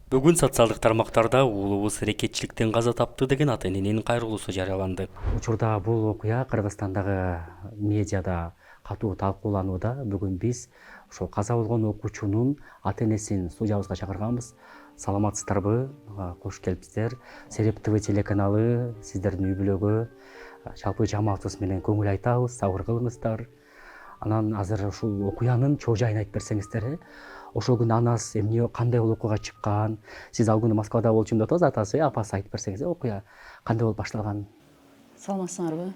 Бүгүн социалдык тармактарда уулубуз эрекетчиликтен каза тапты деген ата эненин кайрылуусу жарыяланды. Учурда бул окуя Кыргызстандагы медиада катуу талкууланууда. Бүгүн биз ошол каза болгон окуучунун ата энесин студиябызга чакырганбыз. Саламатсыздарбы? Кош келипсиздер. Сереп ТВ телеканалы сиздердин үй бүлөгө, жалпы жамаатыбыз менен көңүл айтабыз, сабыр кылыңыздар. Анан азыр ушул окуянын чоо жайын айтып берсеңиздер. Ошол күнү анасы эмне кандай болуп окууга чыккан? Сиз ал күнү Москвада болчумун деп атасыз, атасы, апасы айтып берсеңиз, окуя кандай болуп башталган? Саламатсыңарбы?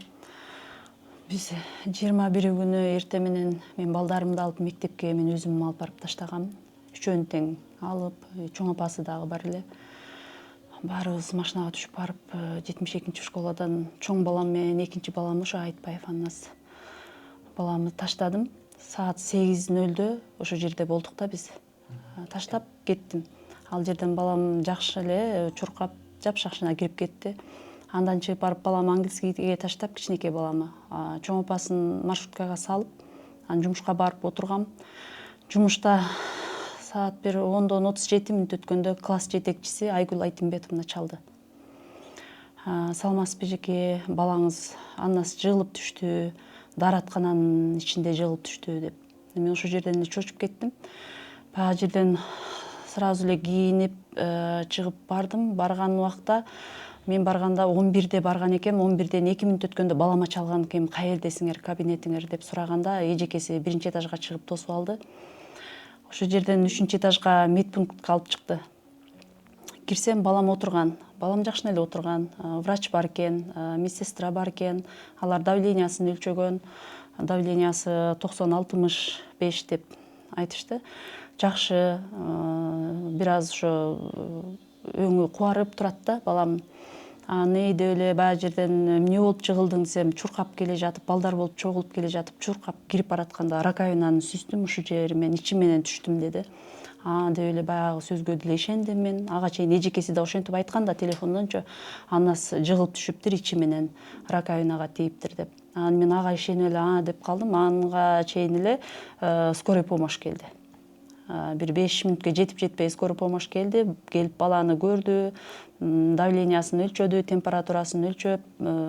Биз 21 күнү эртең менен мен балдарымды алып мектепке мен өзүм алып барып таштагам. Үчөөнү тең алып, чоң апасы дагы бар эле. Баарыбыз машинага түшүп барып, 72-нчи школадан чоң балам менен экинчи балам ошо Айтбаев Аннас баламды таштадым. Саат 8:00 ошо жерде болдук да биз. Таштап кеттим. Ал жерден балам жакшы эле чуркап, жапшакчына кирип кетти. Андан чыгып барып балам английскийге таштап, кичинекей баламы. Чоң апасын маршруткага салып, анан жумушка барып отургам. Жумушта саат 10:37 өткөндө класс жетекчиси Айгүл Айтымбетовна чалды. Саламатсызбы эжеке, балаңыз Аннас жыгылып түштү, даараткананын ичинде жыгылып түштү деп. Мен ошол жерден эле чочуп кеттим. Баягы жерден сразу эле кийинип чыгып бардым. Барган убакта мен барганда 11-де барган экем. 11-ден 2 мүнөт өткөндө балама чалган экен. Каердесиңер, кабинетиңер деп сураганда эжекеси биринчи этажга чыгып тосуп алды. Ошол жерден 3-этажга этажга медпунктка алып чыкты. Кирсем балам отурган. Балам жакшы эле отурган. Врач бар экен, медсестра бар экен. Алар давлениясын өлчөгөн. Давлениясы 90-65 деп айтышты. Жакшы, бир аз ошо өңү кубарып турат да балам. Нейде эле баягы жерден эмне болуп жыгылдың десем, чуркап келе жатып, балдар болуп чогулуп келе жатып, чуркап кирип баратканда раковинаны сүздүм, ушул жери мен ичи менен түштүм деди. Деп эле баягы сөзгө деле ишендим мен. Ага чейин эжекеси да ошентип айткан да телефондончу, Аннас жыгылып түшүптүр ичи менен, раковинага тийиптир деп. Анан мен ага ишенип эле деп калдым. Анга чейин эле скорый помощь келди. Бир 5 мүнөткө жетип-жетпей скорый помощь келди. Келип баланы көрдү, давлениясын өлчөдү, температурасын өлчөп,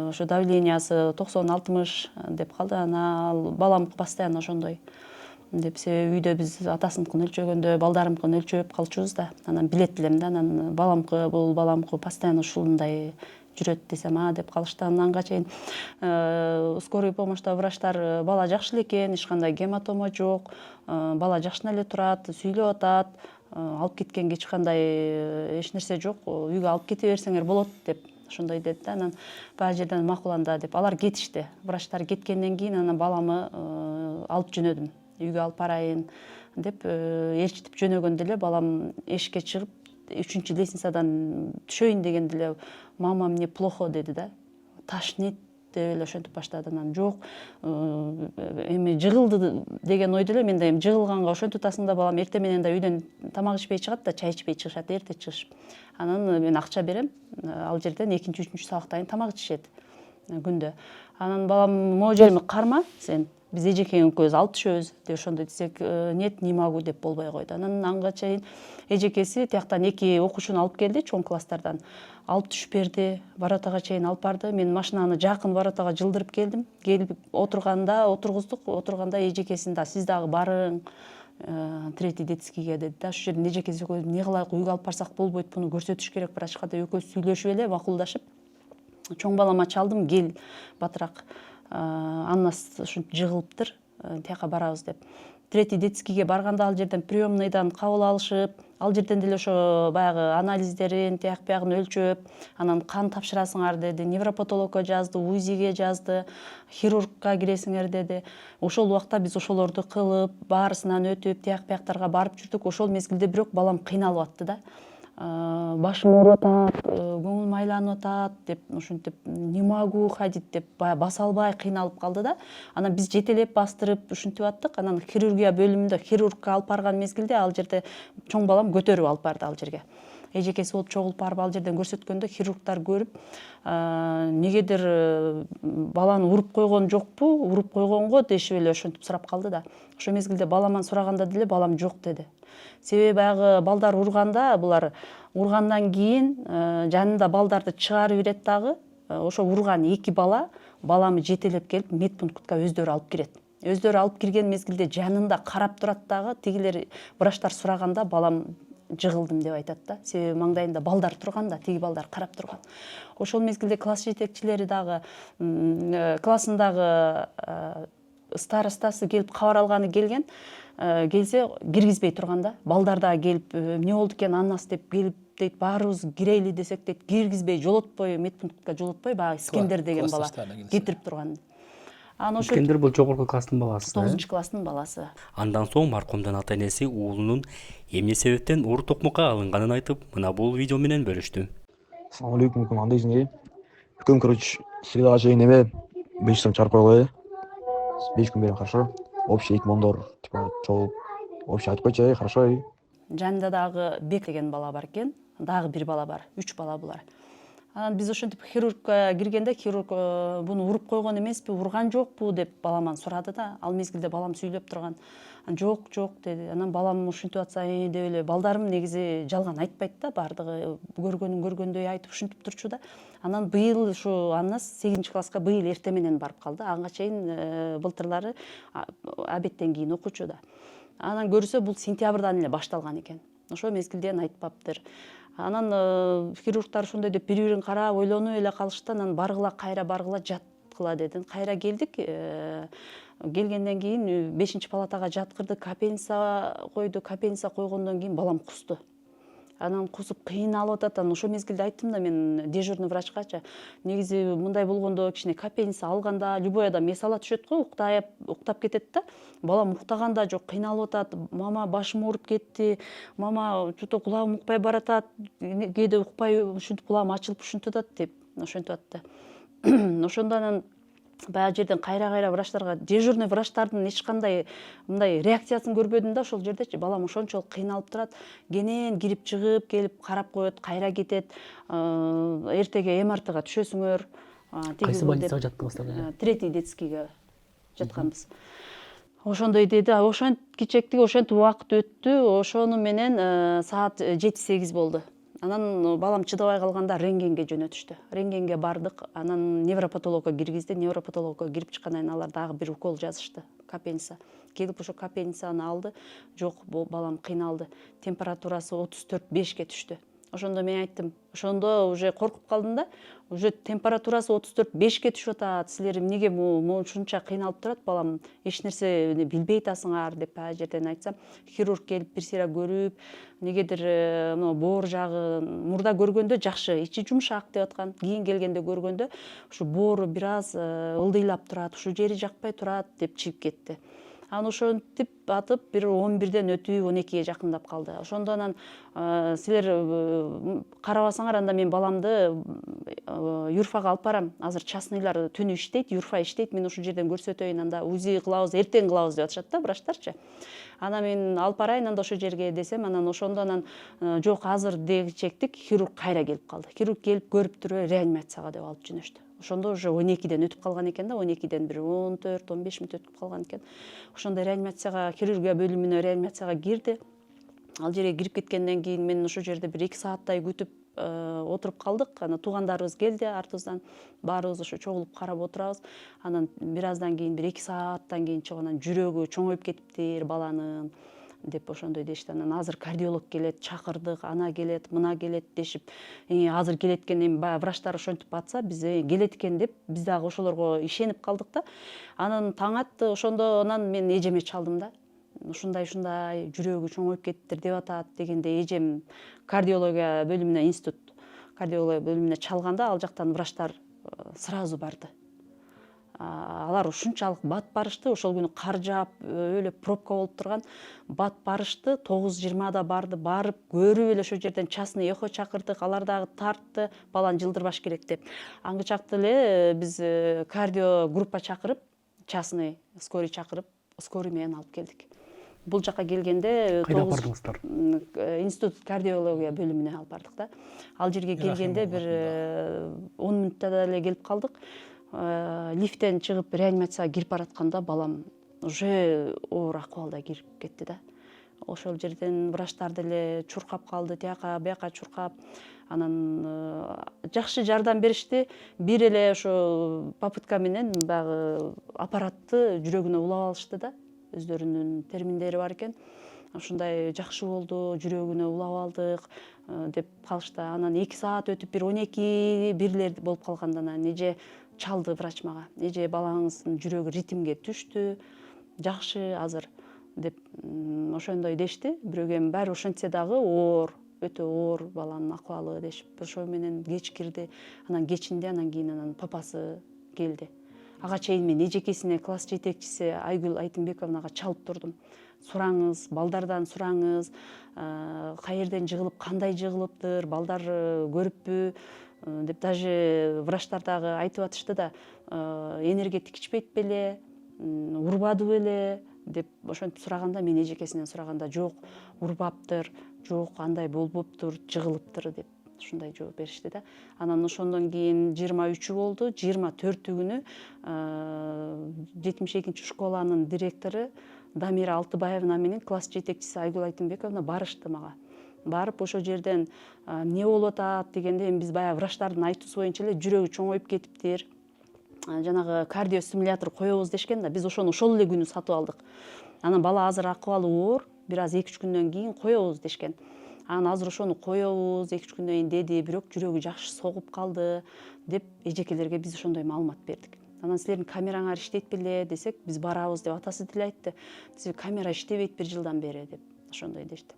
ошо давлениясы 90-60 деп калды. Анан балам постоянно ошондой деп, себеби үйдө биз атасыныкын өлчөгөндө балдарымкын өлчөп калчубуз да. Анан билет элем да, анан бул баламкы постоянно ушундай жүрөт десем, деп калышты. Анга чейин скорый помощьта врачтар бала жакшы эле экен, эч кандай гематома жок, бала жакшы эле турат, сүйлөп атат, алып кеткенге эч кандай эч нерсе жок, үйгө алып кете берсеңер болот деп ошондой деди да. Анан баягы жерден макуланда деп алар кетишти. Врачтар кеткенден кийин анан баламы алып жөнөдүм. Үйгө алып барайын деп ээрчитип жөнөгөндө эле балам эшикке чыгып 3-чү лестницадан түшөйүн дегенде эле мама мне плохо деди да. Тошнит деп эле ошентип баштады. Анан жок, эми жыгылды деген ойдо эле мен да эми жыгылганга ошентип атасың да балам, эртең менен да үйдөн тамак ичпей чыгат да, чай ичпей чыгышат, эрте чыгышып. Анан мен акча берем, ал жерден 2-3 сабактан кийин тамак ичишет күндө. Анан балам могу жериме карма сен, биз эжекең экөөбүз алып түшөбүз деп ошондой десек, нет, не могу деп болбой койду. Анан анга чейин эжекеси тияктан 2 окуучуну алып келди, чоң класстардан. Алып түшүп берди, воротага чейин алып барды. Мен машинаны жакын воротага жылдырып келдим. Келип отургуздук. Отурганда эжекесин да сиз дагы барың, третий детскийге деди да. Ошол жерден эжекеси экөөбүз эмне кылайык, үйгө алып барсак болбойт, буну көрсөтүш керек врачка деп экөөбүз сүйлөшүп эле макулдашып, чоң балама чалдым, кел батыраак, Аннас ушинтип жыгылыптыр, тияка барабыз деп. Третий детскийге барганда ал жерден приемныйдан кабыл алышып, ал жерден деле ошо баягы анализдерин, тияк биягын өлчөп, анан кан тапшырасыңар деди, невропатологко жазды, УЗИге жазды, хирургка киресиңер деди. Ошол убакта биз ошолорду кылып, баарысынан өтүп, тияк бияктарга барып жүрдүк. Ошол мезгилде бирок балам кыйналып атты да. Башым ооруп атат, көңүлүм айланып атат деп ушинтип, не могу ходить деп баягы баса албай кыйналып калды да. Анан биз жетелеп бастырып ушинтип аттык. Анан хирургия бөлүмүндө хирургка алып барган мезгилде ал жерде чоң балам көтөрүп алып барды ал жерге. эжекеси болуп чогулуп барып ал жерден көрсөткөндө хирургдар көрүп негедир баланы уруп койгон жокпу, уруп койгонго дешип эле ошентип сурап калды да. Ошол мезгилде баламан сураганда деле балам жок деди. Себеби баягы балдар урганда булар ургандан кийин жанында балдарды чыгарып берет дагы. Ошо урган 2 бала баламы жетелеп келип медпунктка өздөрү алып кирет. Өздөрү алып кирген мезгилде жанында карап турат дагы. Тигилер врачтар сураганда балам жыгылдым деп айтат да. Себеби маңдайында балдар турган да, тиги балдар карап турган. Ошол мезгилде класс жетекчилери дагы, классындагы старостасы келип кабар алганы келген. Келсе киргизбей турган да. Балдар дагы келип эмне болду экен аннас деп келип дейт, баарыбыз кирейли десек дейт, киргизбей, жолотпой, медпунктка жолотпой, баягы Искендер деген бала кетирип турган. Анан ошо Искендер бул жогорку класстын баласы. 9-класстын баласы. Андан соң маркумдун ата-энеси уулунун эмне себептен оор токмокко алынганын айтып, мына бул видео менен бөлүштү. Ассалому алейкум, кандай жизни? Күн, короче, среда же неме, 5 часам чыгарып койгула. 5 күн берем, хорошо? Общий 2 мондор, типа, чогулуп, общий айтып койчу, хорошо. Жанында дагы Бек деген бала бар экен, дагы бир бала бар, 3 бала булар. Анан биз ошентип хирургка киргенде хирург буну уруп койгон эмеспи, урган жокпу деп баламан сурады да. Ал мезгилде балам сүйлөп турган. Жок деди. Анан балам ушинтип атса деп эле балдарым негизи жалган айтпайт да, бардыгы көргөнүн көргөндөй айтып ушинтип турчу да. Анан быйыл ушу Аннас 8-класска быйыл эрте менен барып калды. Анга чейин былтырлары обедтен кийин окучу да. Анан көрсө бул сентябрдан эле башталган экен. Ошол мезгилден айтпаптыр. Анан хирургдар ошондой деп бири-бирин карап ойлонуп эле калышты. Анан кайра баргыла жаткыла дедин. Кайра келдик. Келгенден кийин 5-палатага жаткырды, капельница койду. Капельница койгондон кийин балам кусту. Анан кусуп кыйналып атат. Анан ошол мезгилде айттым да мен дежурный врачкачы. Негизи мындай болгондо кичине капельница алганда любой адам эс ала түшөт го, уктап кетет да. Балам уктаганда жок, кыйналып атат. Мама башым ооруп кетти. Мама что-то кулагым укпай баратат. Кээде укпай ушинтип кулагым ачылып ушинтип атат деп ошентип атты. Ошондо анан баягы жерден кайра врачтарга, дежурный врачтардын эч кандай мындай реакциясын көрбөдүм да ошол жердечи. Балам ошончолук кыйналып турат. Кенен кирип чыгып, келип карап коет, кайра кетет. Эртеге МРТга түшөсүңөр. Кайсы больницага жаткансыздар? Третий детскийге жатканбыз. Ошондой деди. Ошентип убакыт өттү. Ошону менен саат 7-8 болду. Анан балам чыдабай калганда рентгенге жөнөтүштү. Рентгенге бардык. Анан невропатологко киргизди. Невропатологко кирип чыккандан кийин алар дагы бир укол жазышты. Капельница. Келип ошо капельницаны алды. Жок, балам кыйналды. Температурасы 34-5ке түштү. Ошондо мен айттым. Ошондо уже коркуп калдым да. Уже температурасы 34-5ке түшүп атат. Силер эмнеге ушунча кыйналып турат балам? Эч нерсе билбей атасыңар деп ага жерден айтсам, хирург келип бир сыйра көрүп, негедир боор жагы мурда көргөндө жакшы, ичи жумшак деп аткан. Кийин келгенде көргөндө ушу боору бир аз ылдыйлап турат, ушу жери жакпай турат деп чыгып кетти. Анан ошентип атып бир 11ден өтүп 12ге жакындап калды. Ошондо анан силер карабасаңар, анда мен баламды юрфага алып барам. Азыр частныйлар түнү иштейт, юрфа иштейт. Мен ушул жерден көрсөтөйүн, анда УЗИ кылабыз, эртең кылабыз деп атышат да врачтарчы. Анан мен алып барайын анда ошол жерге десем, анан ошондо анан жок, азыр дегичектик хирург кайра келип калды. Хирург келип көрүп туруп реанимацияга деп алып жөнөштү. Ошондо уже 12ден өтүп калган экен да, 12ден бир 14-15 мүнөт өтүп калган экен. Ошондо реанимацияга, хирургия бөлүмүнө реанимацияга кирди. Ал жерге кирип кеткенден кийин мен ошол жерде бир 2 сааттай күтүп отуруп калдык. Анан туугандарыбыз келди артыбыздан. Баарыбыз ошо чогулуп карап отурабыз. Анан бир аздан кийин бир 2 сааттан кийин чыгып анан жүрөгү чоңоюп кетиптир баланын деп ошондой дешти. Анан азыр кардиолог келет, чакырдык, ана келет, мына келет дешип, азыр келет экен, эми баягы врачтар ошентип атса, биз келет экен деп биз дагы ошолорго ишенип калдык да. Анан таң атты. Ошондо анан мен эжеме чалдым да. Ушундай жүрөгү чоңоюп кетиптир деп атат дегенде эжем кардиология бөлүмүнө, институт кардиология бөлүмүнө чалганда ал жактан врачтар сразу барды. Алар ушунчалык бат барышты. Ошол күнү кар жаап, өлө пробка болуп турган. Бат барышты. 9:20да барды. Барып көрүп эле ошол жерден частный эхо чакырдык. Алар дагы тартты. Баланы жылдырбаш керек деп. Аңгычакты эле биз кардио группа чакырып, частный скорый чакырып, скорый менен алып келдик. бул жака келгенде Кайда алып бардыңыздар? институт кардиология бөлүмүнө алып бардык да. Ал жерге келгенде бир 10 мүнөттө эле келип калдык. Лифттен чыгып реанимацияга кирип баратканда балам уже оор акыбалда кирип кетти да. Ошол жерден врачтар деле чуркап калды, тияка бияка чуркап. Анан жакшы жардам беришти. Бир эле ошо попытка менен баягы аппаратты жүрөгүнө улап алышты да. Өздөрүнүн терминдери бар экен. Ушундай жакшы болду, жүрөгүнө улап алдык деп калышты. Анан 2 саат өтүп бир 12 бирлер болуп калганда анан эже чалды врач мага. Эже балаңыздын жүрөгү ритмге түштү, жакшы азыр деп ошондой дешти. Бирок эми баары ошентсе дагы оор, өтө оор баланын акыбалы дешип. Ошо менен кеч кирди. Анан кечинде анан кийин анан папасы келди. Ага чейин мен эжекесине класс жетекчиси Айгүл Айтымбековнага чалып турдум. Сураңыз, балдардан сураңыз, каерден жыгылып, кандай жыгылыптыр, балдар көрүппү деп даже врачтар дагы айтып атышты да, энерге тикичпейт беле, урбады беле деп ошентип сураганда мен эжекесинен сураганда жок, урбаптыр, жок, андай болбоптур, жыгылыптыр деп ушундай жооп беришти да. Анан ошондон кийин 23 болду, 24 күнү 72 школанын директору Дамира Алтыбаевна менен класс жетекчиси Айгүл Айтымбековна барышты мага. Барып ошол жерден эмне болуп атат дегенде, эми биз баягы врачтардын айтуусу боюнча эле жүрөгү чоңоюп кетиптир. Жанагы кардиостимулятор коебуз дешкен да, биз ошону ошол эле күнү сатып алдык. Анан бала азыр акыбалы оор, бир аз 2-3 күндөн кийин коебуз дешкен. Анан азыр ошону коебуз 2-3 күндөн кийин деди, бирок жүрөгү жакшы согуп калды деп эжекелерге биз ошондой маалымат бердик. Анан силердин камераңар иштейт беле десек, биз барабыз деп атасы деле айтты. Биз камера иштебейт 1 жылдан бери деп ошондой дешти.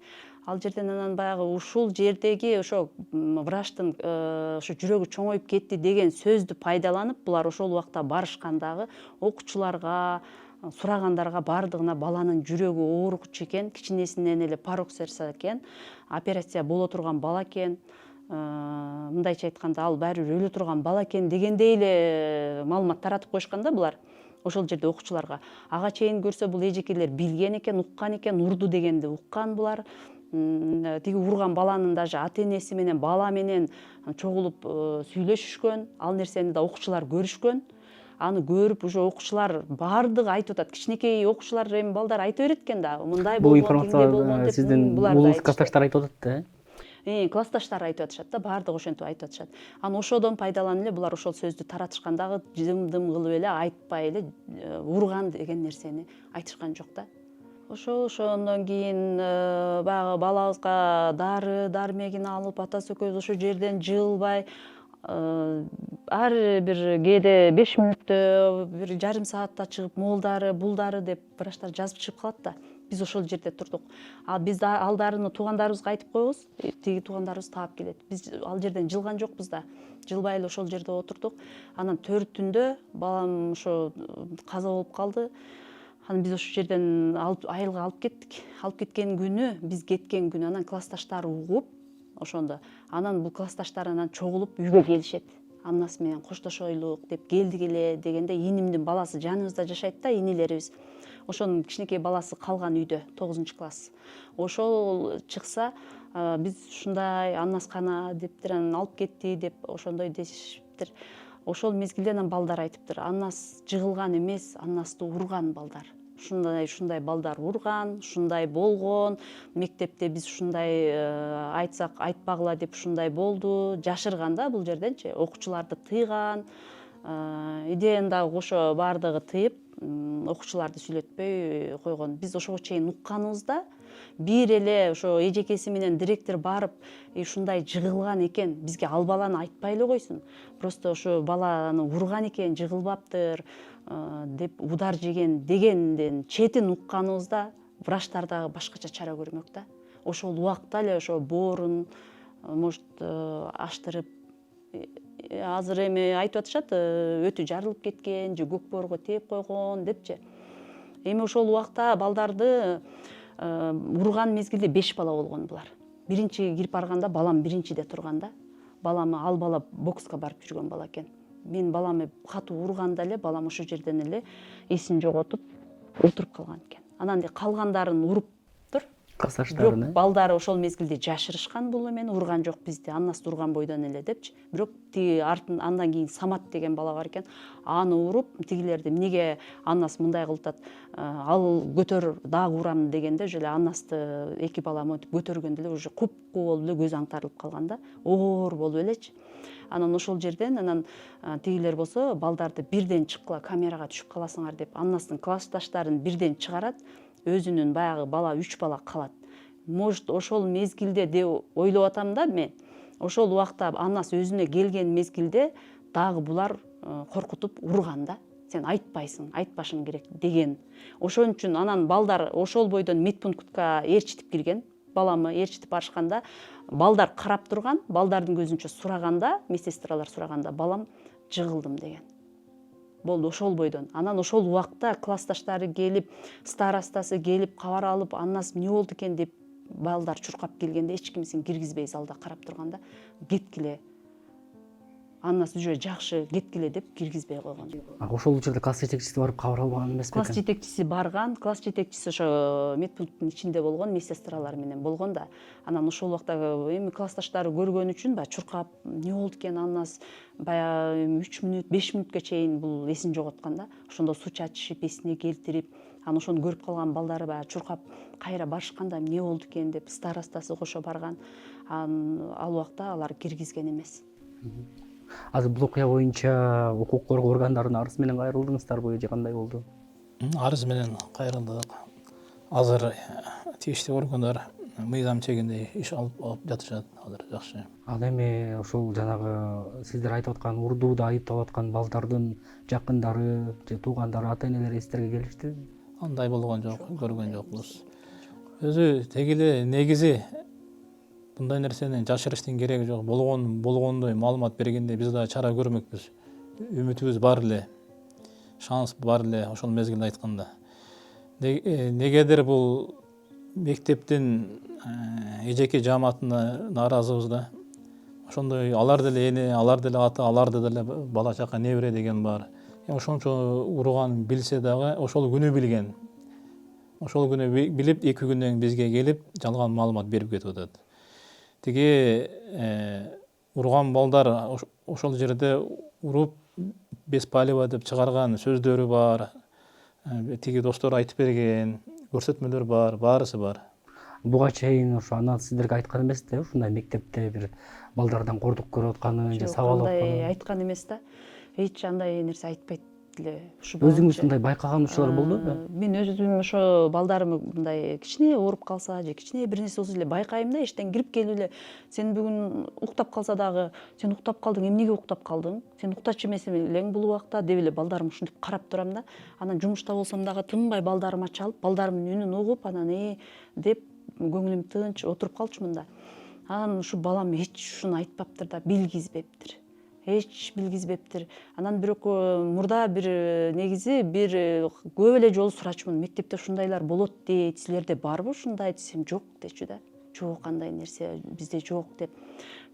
Ал жерден анан баягы ушул жердеги ошо врачтын ошо жүрөгү чоңоюп кетти деген сөздү пайдаланып, булар ошол убакта барышкандагы окуучуларга, сурагандарга бардыгына баланын жүрөгү оорукчу экен, кичинесинен эле пароксерса экен, операция боло турган бала экен, мындайча айтканда ал баары бир өлө турган бала экен дегендей эле маалымат таратып коюшкан да булар ошол жерде окуучуларга. Ага чейин көрсө бул эжекелер билген экен, уккан экен, урду дегенди уккан булар. Тиги урган баланын даже ата-энеси менен бала менен чогулуп сүйлөшүшкөн, ал нерсени да окуучулар көрүшкөн. Аны көрүп уже окуучулар бардыгы айтып атат. Кичинекей окуучулар эми балдар айта берет экен да, мындай Бул болгон, тиңдей болгон деп сиздин улуңуз классташтар айтып атат да? Классташтар айтып атышат да, бардыгы ошентип айтып атышат. Анан ошодон пайдаланып эле булар ошол сөздү таратышкан дагы жым-дым кылып эле айтпай эле урган деген нерсени айтышкан жок да. Ошондон кийин баягы балабызга дары дармегин алып, атасы экөөбүз ошол жерден жылбай ар бир кээде 5 мүнөттө, бир жарым саатта чыгып, могул дары, бул дары деп врачтар жазып чыгып калат да. Биз ошол жерде турдук. Биз ал дарыны туугандарыбызга айтып коебуз, тиги туугандарыбыз таап келет. Биз ал жерден жылган жокпуз да. Жылбай эле ошол жерде отурдук. Анан 4-түндө балам ошо каза болуп калды. Анан биз ошол жерден айылга алып кеттик. Алып кеткен күнү, биз кеткен күнү анан классташтары угуп ошондо. Анан бул классташтар анан чогулуп үйгө келишет. Аннасы менен коштошойлук деп келдик эле дегенде, инимдин баласы жаныбызда жашайт да, инилерибиз. Ошонун кичинекей баласы калган үйдө, 9-класс. Ошол чыкса, биз ушундай аннаскана дептир, анан алып кетти деп ошондой дешиптир. Ошол мезгилде анан балдар айтыптыр, аннас жыгылган эмес, аннасты урган балдар. Ушундай балдар урган, ушундай болгон, мектепте биз ушундай айтсак айтпагыла деп ушундай болду, жашырган да бул жерденчи, окуучуларды тыйган, идеяны дагы кошо бардыгы тыйып, окуучуларды сүйлөтпөй койгон. Биз ошого чейин укканыбызда бир эле ошо эжекеси менен директор барып, ушундай жыгылган экен, бизге ал баланы айтпай эле койсун. Просто ошо баланы урган экен, жыгылбаптыр деп удар жеген дегенден четин укканыбызда врачтар дагы башкача чара көрмөк да. Ошол убакта эле ошо боорун может аштырып, азыр эми айтып атышат, өтү жарылып кеткен же көк боорго тээп койгон депчи. Эми ошол убакта балдарды урган мезгилде 5 бала болгон булар. Биринчи кирип барганда балам биринчиде турган да. Ал бала бокска барып жүргөн бала экен. Мен баламы катуу урганда эле балам ошол жерден эле эсин жоготуп отуруп калган экен. анан калгандарын уруптур. Бирок Классташтарыны. балдары ошол мезгилде жашырышкан, бул эмени урган жок бизди, аннасты урган бойдон эле депчи. Бирок тиги андан кийин Самат деген бала бар экен, аны уруп тигилерди эмнеге Аннас мындай кылып атат, ал көтөр дагы урам дегенде уже эле Аннасты эки бала монтип көтөргөндө эле уже купку болуп эле көзү аңтарылып калган да, оор болуп элечи. Анан ошол жерден анан тигилер болсо балдарды бирден чыккыла, камерага түшүп каласыңар деп Аннастын классташтарын бирден чыгарат, өзүнүн баягы бала 3 бала калат. Может ошол мезгилде деп ойлоп атам да мен. Ошол убакта Аннас өзүнө келген мезгилде дагы булар коркутуп урган да. Сен айтпайсың, айтпашың керек деген. Ошон үчүн анан балдар ошол бойдон медпунктка ээрчитип кирген. Баламы ээрчитип барышканда балдар карап турган, балдардын көзүнчө сураганда, медсестралар сураганда балам жыгылдым деген. Болду ошол бойдон. Анан ошол убакта классташтары келип, старостасы келип кабар алып, Аннас эмне болду экен деп балдар чуркап келгенде эч кимсин киргизбей залда карап турганда кеткиле. Аннас уже жакшы кеткиле деп киргизбей койгон. Ошол учурда класс жетекчиси барып кабар албаган эмеспи? Класс жетекчиси барган, класс жетекчиси ошо медпункттун ичинде болгон, медсестралар менен болгон да. Анан ошол убакта эми классташтары көргөн үчүн баягы чуркап, эмне болду экен Аннас, баягы 3 мүнөт, 5 мүнөткө чейин бул эсин жоготкан да. Ошондо суу чачышып, эсине келтирип, анан ошону көрүп калган балдары баягы чуркап кайра барышканда эмне болду экен деп старостасы кошо барган. Ал убакта алар киргизген эмес. Азыр бул окуя боюнча укук коргоо органдарына арыз менен кайрылдыңыздарбы же кандай болду? Арыз менен кайрылдык. Азыр тийиштүү органдар мыйзам чегинде иш алып жатышат. Азыр жакшы. Ал эми ошол жанагы сиздер айтып аткан урдууда айыпталып аткан балдардын жакындары же туугандары, ата-энелери сиздерге келиштиби? Андай болгон жок, көргөн жокпуз. Өзү тегиле негизи мындай нерсени жашырыштын кереги жок. Болгондой маалымат бергенде биз да чара көрмөкпүз. Үмүтүбүз бар эле. Шанс бар эле ошол мезгилде айтканда. Негедир бул мектептин эжеке жааматына нааразыбыз да. Ошондой алар деле эне, алар деле ата, аларда деле бала чака небере деген бар. Ошончо урган билсе дагы ошол күнү билген. Ошол күнү билип 2 күндөн бизге келип жалган маалымат берип кетип атат. Тиги урган балдар ошол жерде уруп беспалево деп чыгарган сөздөрү бар. Тиги достор айтып берген, көрсөтмөлөр бар, баарысы бар. Буга чейин ошо анан сиздерге айткан эмес да, ушундай мектепте бир балдардан кордук көрүп атканын же сабал атканын айткан эмес да. Эч андай нерсе айтпайт эле. Өзүңүз мындай байкаган учурлар болдубу? Мен өзүм ошо балдарым мындай кичине ооруп калса же кичине бир нерсе болсо эле байкайм да, эчтен кирип келип эле сен бүгүн уктап калса дагы, сен уктап калдың, эмнеге уктап калдың? Сен уктачу эмес элең бул убакта деп эле балдарым ушинтип карап турам да. Анан жумушта болсом дагы тынбай балдарыма чалып, балдарымдын үнүн угуп, анан деп көңүлүм тынч отуруп калчумун да. Анан ушу балам эч ушуну айтпаптыр да, билгизбептир. Эч билгизбептир. Анан бирок мурда бир негизи бир көп эле жолу сурачумун. Мектепте ушундайлар болот дейт, силерде барбы ушундай десем, жок дечү да. Жок андай нерсе бизде жок деп.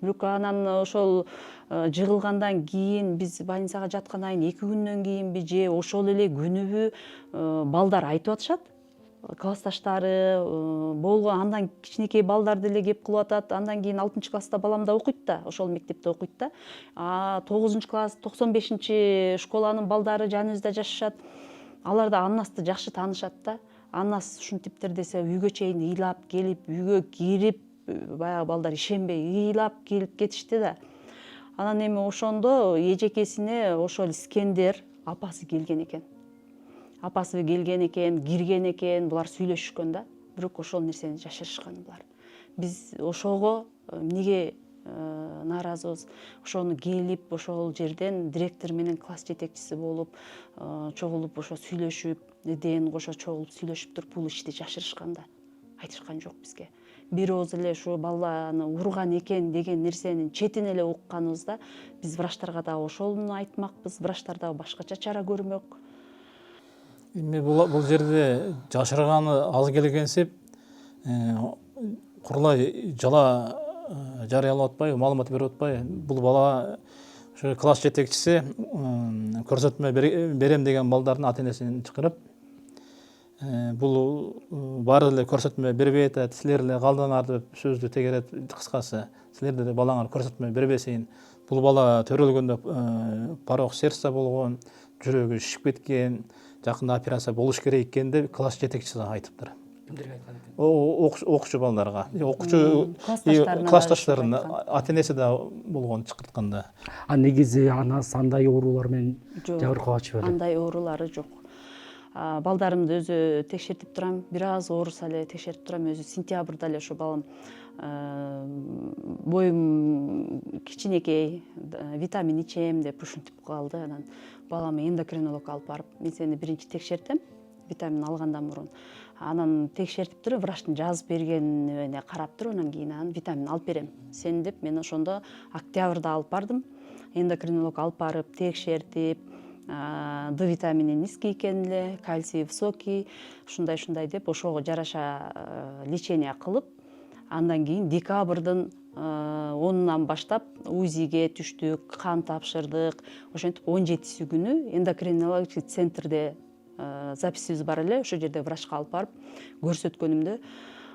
Бирок анан ошол жыгылгандан кийин биз больницага жаткандан кийин 2 күндөн кийинби же ошол эле күнүбү балдар айтып атышат. Классташтары болгон, андан кичинекей балдар деле кеп кылып атат. Андан кийин 6-класста балам да окуйт да, ошол мектепте окуйт да. 9-класс, 95 школанын балдары жаныбызда жашашат. Алар да Аннасты жакшы таанышат да. Аннас ушинтиптир десе үйгө чейин ыйлап келип, үйгө кирип, баягы балдар ишенбей ыйлап келип кетишти да. Анан эми ошондо эжекесине ошол Искендер апасы келген экен. Апасы келген экен, кирген экен, булар сүйлөшүшкөн да. Бирок ошол нерсени жашырышкан булар. Биз ошого эмнеге нааразыбыз? Ошону келип, ошол жерден директор менен класс жетекчиси болуп, чогулуп ошо сүйлөшүп, идеяны кошо чогулуп сүйлөшүп туруп бул ишти жашырышкан да. Айтышкан жок бизге. Бир ооз эле ушу баланы урган экен деген нерсенин четин эле укканыбызда биз врачтарга дагы ошону айтмакпыз, врачтар дагы башкача чара көрмөк. Эми бул жерде жашырганы аз келгенсип, курулай жала жарыялап атпайбы, маалымат берип атпайбы. Бул бала ошо класс жетекчиси көрсөтмө берем деген балдардын ата-энесин чакырып, Бул баары эле көрсөтмө бербей атат, силер эле калдыңар деп сөздү тегерет. Кыскасы, силерде де балаңар көрсөтмө бербесин. Бул бала төрөлгөндө порог сердца болгон, жүрөгү шишип кеткен, жакында операция болуш керек экен деп класс жетекчиси айтыптыр. Кимдерге айткан экен? Окуучу балдарга, окуучу классташтарына, ата энеси да болгон чакыртканда. Негизи анасы андай оорулар менен жабыркабачу беле? Андай оорулары жок. Балдарымды өзү текшертип турам, бир аз ооруса эле текшерип турам. Өзү сентябрда эле ошо балам боюм кичинекей, витамин ичем деп ушинтип калды. Анан баламы эндокринологко алып барып, мен сени биринчи текшертем, витамин алгандан мурун. Анан текшертип туруп, врачтын жазып бергенине карап туруп, анан кийин анан витамин алып берем сени деп, мен ошондо октябрда алып бардым. Эндокринолог алып барып текшертип, Д витамини низкий экен эле, кальций высокий, ушундай деп ошого жараша лечение кылып, андан кийин декабрдын 10-нан баштап УЗИге түштүк, кан тапшырдык. Ошентип 17 күнү эндокринологический центрде записибиз бар эле, ошол жерде врачка алып барып көрсөткөнүмдө,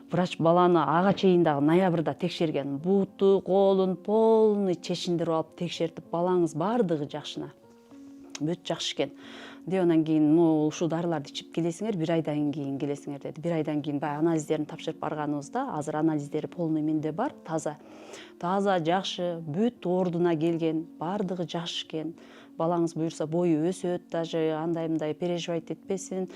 врач баланы ага чейин дагы ноябрда текшерген. Буту, колун полный чечиндирип алып текшертип, балаңыз баардыгы жакшына. Бүт жакшы экен деп, анан кийин ушул дарыларды ичип келесиңер, 1 айдан кийин келесиңер деди. 1 айдан кийин баягы анализдерин тапшырып барганыбызда, азыр анализдери полный менде бар, таза жакшы, бүт ордуна келген, баардыгы жакшы экен. Балаңыз буюрса бою өсөт, даже андай мындай переживать этпесин,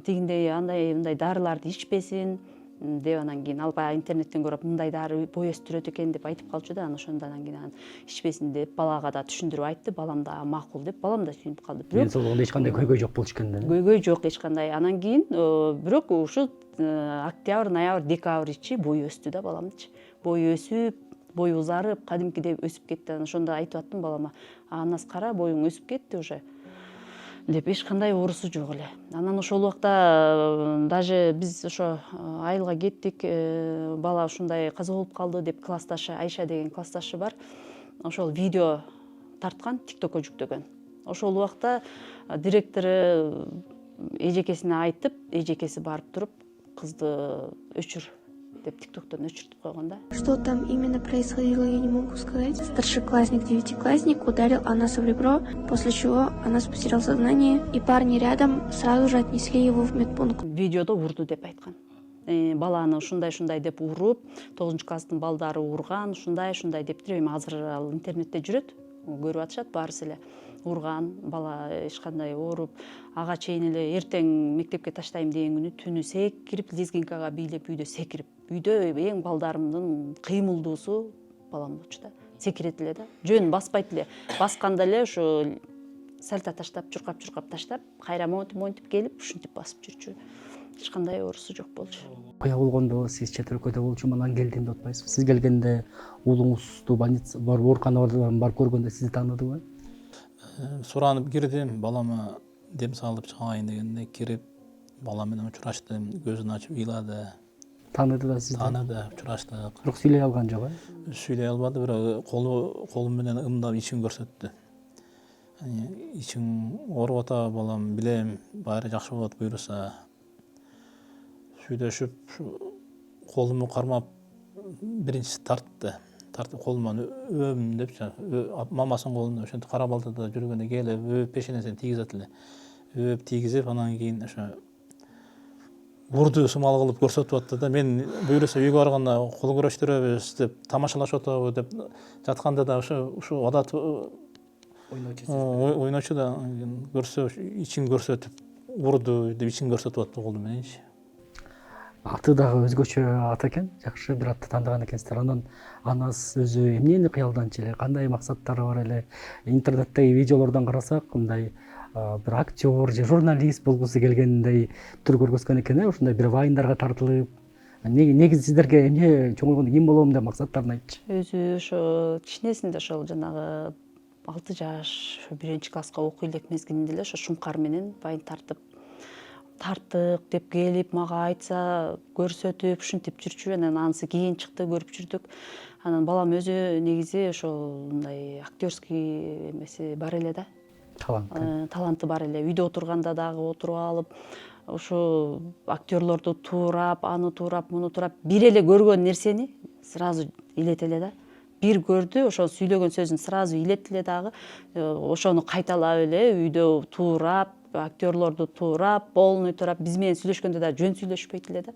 тигиндей андай мындай дарыларды ичпесин деп, анан кийин ал баягы интернеттен көрүп, мындай дары бой өстүрөт экен деп айтып калчу да, анан ошондон кийин ичпесин деп балага да түшүндүрүп айтты. Балам да макул деп, балам да сүйүнүп калды. Мен сол эч кандай көйгөй жок болчу экен да. Көйгөй жок эч кандай. Анан кийин бирок ушул октябрь, ноябрь, декабрь ичи бою өстү да баламдычы. Бою өсүп, бою узарып, кадимкидей өсүп кетти. Анан ошондо айтып аттым балама: "Анас кара, боюң өсүп кетти уже" деп, эч кандай оорусу жок эле. Анан ошол убакта даже биз ошо айылга кеттик, бала ушундай каза болуп калды деп классташы, Айша деген классташы бар. Ошол видео тарткан, ТикТокко жүктөгөн. Ошол убакта директору эжекесине айтып, эжекеси барып туруп, кызды өчүр деп ТикТоктон өчүртүп койгон да. Что там именно происходило, я не могу сказать. Старшеклассник, девятиклассник ударил Анаса в ребро, после чего Анас потерял сознание, и парни рядом сразу же отнесли его в медпункт. Видеодо урду деп айткан. Баланы ушундай деп уруп, 9-класстын балдары урган, ушундай деп эми азыр ал интернетте жүрөт, көрүп атышат баарысы эле. Урган, бала эч кандай ооруп, ага чейин эле эртең мектепке таштайм деген күнү түнү секирип, лезгинкага бийлеп үйдө секирип. Үйдө эң балдарымдын кыймылдуусу балам болчу да. Секирет эле да. Жөн баспайт эле. Басканда эле ошо сальто таштап, чуркап таштап, кайра монтип келип, ушинтип басып жүрчү. Эч кандай оорусу жок болчу. Окуя болгондо сиз чет өлкөдө болчу, анан келдим деп атпайсызбы? Сиз келгенде уулуңузду больница бар, ооруканалардан барып көргөндө сизди тааныдыбы? Суранып кирдим, балама дем салып чыгайын дегенде кирип, бала менен учураштым, көзүн ачып ыйлады. Тааныды да сизди? Тааныды, учураштык. Бирок сүйлөй алган жок, Сүйлөй албады, бирок колу менен ымдап ичин көрсөттү. Ичиң ооруп атабы балам, билем, баары жакшы болот буюрса. Сүйлөшүп, колуму кармап биринчиси тартты. Тартып колуман өбүм депчи, мамасынын колунда ошентип кара балтада жүргөндө келип өбүп пешенесине тийгизет эле. Өбүп тийгизип, анан кийин ошо урду сымал кылып көрсөтүп атты да. Мен буюрса үйгө барганда кол күрөштүрөбүз деп, тамашалашып атабы деп жатканда да ушу адат ойночу да көрсө ичин көрсөтүп, урду деп ичин көрсөтүп атты колу мененчи. Аты дагы өзгөчө ат экен, жакшы бир атты тандаган экенсиздер. Анан Анас өзү эмнени кыялданчу эле, кандай максаттары бар эле? Интернеттеги видеолордон карасак, мындай бир актер же журналист болгусу келгендей түр көргөзгөн экен, ушундай бир вайндарга тартылып. Негизи сиздерге эмне чоңойгондо ким болом деп максаттарын айтчу? Өзү ошо кичинесинде ошол жанагы 6 жаш, 1-класска окуй элек мезгилинде эле ошо шумкар менен вайн тарттык деп келип мага айтса, көрсөтүп, ушинтип жүрчү. Анан анысы кийин чыкты, көрүп жүрдүк. Анан балам өзү негизи ошол мындай актерский эмеси бар эле да. Таланты бар эле. Үйдө отурганда дагы отуруп алып, ошо актерлорду туурап, аны туурап, муну туурап бир эле көргөн нерсени сразу илет эле да. Бир көрдү, ошо сүйлөгөн сөзүн сразу илет эле дагы, ошону кайталап эле үйдө туурап, актерлорду туурап, полный туурап, биз менен сүйлөшкөндө да жөн сүйлөшпөйт эле да.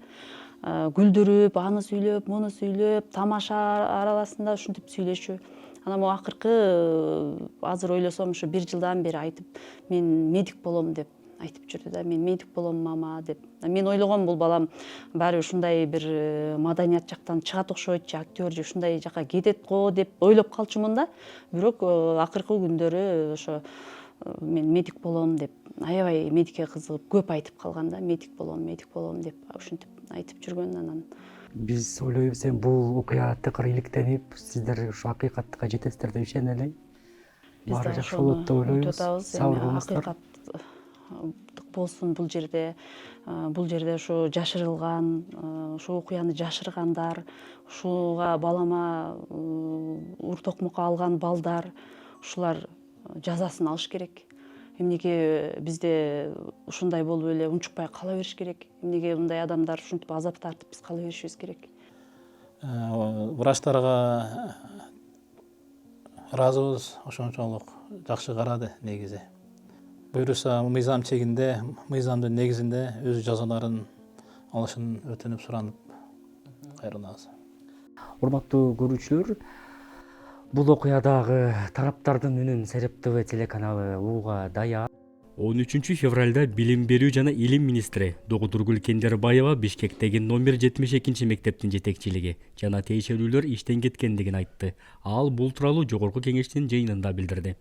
Күлдүрүп, аны сүйлөп, муну сүйлөп, тамаша араласында ушинтип сүйлөшүү. Анан могу акыркы азыр ойлосом ушу 1 жылдан бери айтып, мен медик болом деп айтып жүрдү да. Мен медик болом мама деп. Мен ойлогом бул балам баары ушундай бир маданият жактан чыгат окшойт, же актер же ушундай жака кетет го деп ойлоп калчумун да. Бирок акыркы күндөрү ошо мен медик болом деп аябай медикке кызыгып көп айтып калган да. Медик болом деп ушинтип айтып жүргөн. Анан Биз ойлойбуз эми бул окуя тыкыр иликтенип, сиздер ушу акыйкатка жетесиздер деп ишенели элек. Баары жакшы болот деп ойлойбуз. Сабыр кылыңыздар. Акыйкат болсун бул жерде. Бул жерде ушу жашырылган, ушу окуяны жашыргандар, ушуга балама ур токмокко алган балдар, ушулар жазасын алыш керек. Эмнеге бизде ушундай болуп эле унчукпай кала бериш керек? Эмнеге мындай адамдар ушинтип азап тартып биз кала беришибиз керек? Врачтарга ыраазыбыз, ошончолук жакшы карады негизи. Буюрса мыйзам чегинде, мыйзамдын негизинде өз жазаларын алышын өтүнүп суранып кайрылабыз. Урматтуу көрүүчүлөр, бул окуядагы тараптардын үнүн Сереп ТВ телеканалы угууга даяр. 13 февралда Билим берүү жана илим министри Догутургүл Кендербаева Бишкектеги номер 72 мектептин жетекчилиги жана тиешелүүлөр иштен кеткендигин айтты. Ал бул тууралуу жогорку кеңештин жыйынында билдирди.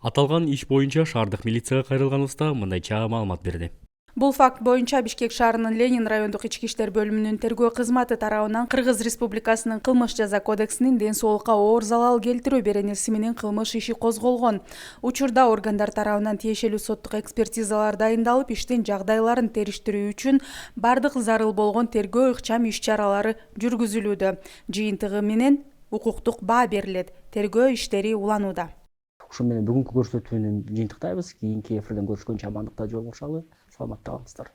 Аталган иш боюнча шаардык милицияга кайрылган уста мындайча маалымат берди. Бул факт боюнча Бишкек шаарынын Ленин райондук ички иштер бөлүмүнүн тергөө кызматы тарабынан Кыргыз Республикасынын кылмыш жаза кодексинин ден соолукка оор залал келтирүү беренеси менен кылмыш иши козголгон. Учурда органдар тарабынан тиешелүү соттук экспертизалар дайындалып, иштин жагдайларын териштирүү үчүн бардык зарыл болгон тергөө ыкчам иш-чаралары жүргүзүлүүдө. Жыйынтыгы менен укуктук баа берилет. Тергөө иштери уланууда. Ушун менен бүгүнкү көрсөтүүнү жыйынтыктайбыз. Кийинки эфирден көрүшкөнчө амандыкта жолугушалы. Саламатта калыңыздар.